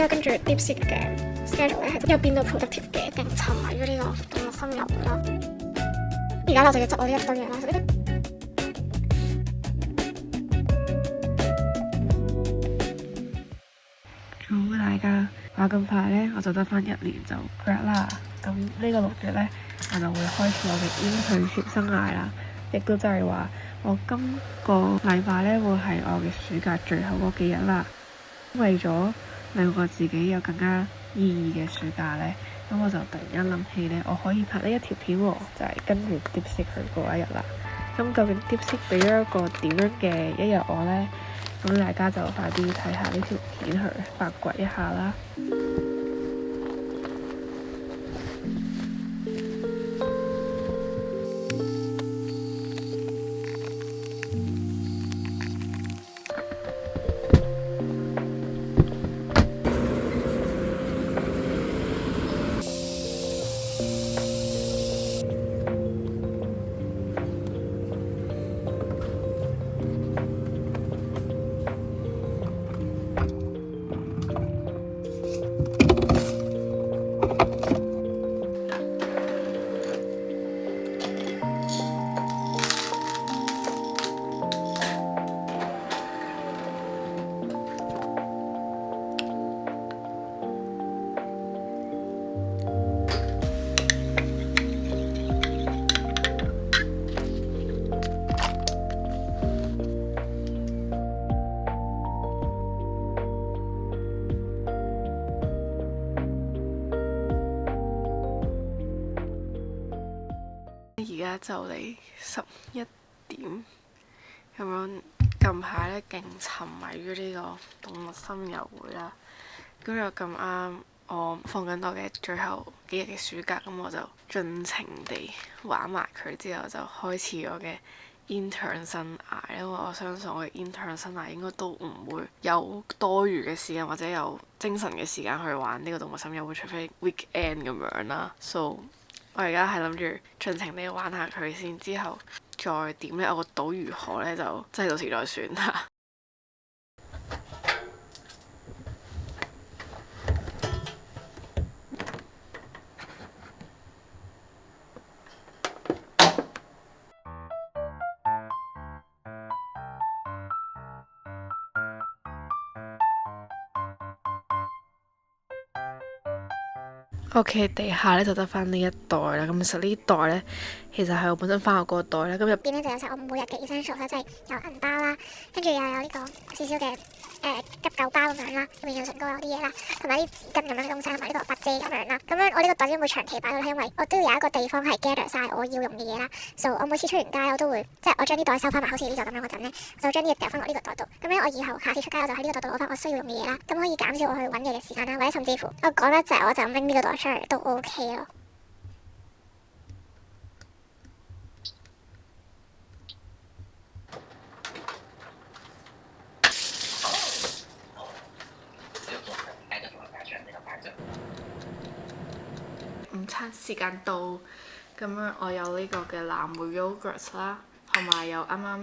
之後跟住 DeepSeek 嘅 schedule 咧係又變到 productive 嘅，勁沉迷於呢個動物森友會啦。而家我就要執我呢一堆嘢啦。好，大家話咁快咧，我就得翻1年就 grad 啦。咁呢個6月咧，我就會開始我嘅 internship 生涯啦。亦都就係話，我今個禮拜咧會係我嘅暑假最後嗰幾日啦。為咗令我自己有更加意義嘅暑假咧，咁我就突然間諗起咧，我可以拍呢一條片喎，就係跟住 DeepSeek 去過一日啦。咁究竟 DeepSeek 俾咗一個點樣嘅一日我咧？咁大家就快啲睇下呢條片去發掘一下啦。而家就嚟11點咁樣，近排咧勁沉迷於呢個動物森友會啦。咁又咁啱，我放緊我嘅最後幾日嘅暑假，咁我就盡情地玩埋佢，之後就開始我嘅 intern 生涯。因為我相信我嘅 intern 生涯應該都唔會有多餘嘅時間或者有精神嘅時間去玩呢個動物森友會，除非 weekend 咁樣啦。So我而家係諗住盡情地玩下佢先，之後再點呢？我個島如何呢？就真係到時再算啦。OK， 地下咧就得翻呢一袋啦。咁其實呢袋咧，其實係我本身翻學嗰個袋啦。咁入邊咧就有晒我每日嘅 essential 啦，即係有銀包啦，跟住又有呢個少少嘅急救包咁樣啦，入面有唇膏有啲嘢啦，同埋啲紙巾咁樣嘅東西，同埋呢個筆遮咁樣啦。咁樣我呢個袋先會長期擺到，因為我都要有一個地方係 gather 晒我要用嘅嘢啦。So 我每次出完街我都會，即係我將啲袋收翻埋，好似呢個咁樣嗰陣咧，就將啲嘢掉翻落呢個袋度。咁樣我以後下次出街我就喺呢個袋度攞翻我需要用嘅嘢啦。咁可以減少我去揾嘢嘅時間啦，或者甚至乎我講得滯我就拎呢個袋出嚟都 OK 咯。午餐時間到，咁樣我有呢個嘅藍莓 yogurt 啦，同埋有啱啱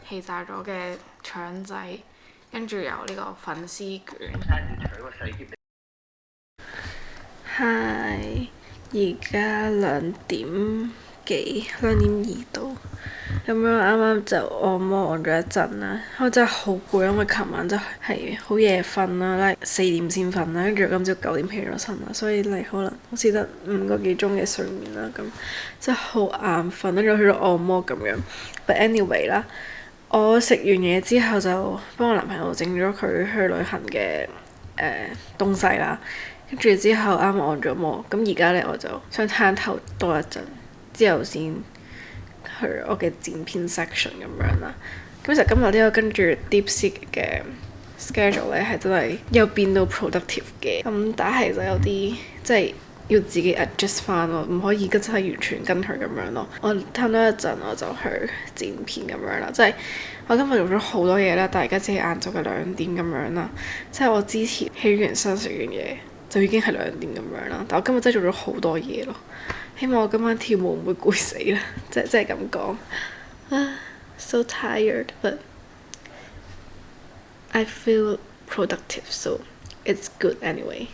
氣炸咗嘅腸仔，跟住有呢個粉絲卷。係，而家2點幾，2點2度。咁樣啱啱就按摩按咗一陣啦，我真係好攰，因為琴晚真係好夜瞓啦，4點先瞓啦，跟住今朝9點起咗身啦，所以可能好似得5個幾鐘嘅睡眠啦，咁真係好眼瞓，跟住去咗按摩咁樣。But anyway 啦，我食完嘢之後就幫我男朋友整咗佢去旅行嘅東西啦，跟住之後啱按咗摩，咁而家呢，我就想攤頭多一陣，之後先去我嘅剪片 section 咁樣啦。咁其實今日呢個跟住 DeepSeek 嘅 schedule 咧係真係有變到 productive 嘅，咁但係就有啲即係要自己 adjust 翻咯，唔可以真係完全跟佢咁樣咯。我攤多一陣我就去剪片咁樣啦，即係我今日做咗好多嘢啦，但係而家只係晏晝嘅2點咁樣啦，即係我之前起完身食完嘢就已經係2點咁樣啦，但我今日真係做咗好多嘢咯。希望我今晚跳舞唔會攰死啦，即係咁講。So tired, but I feel productive, so it's good anyway。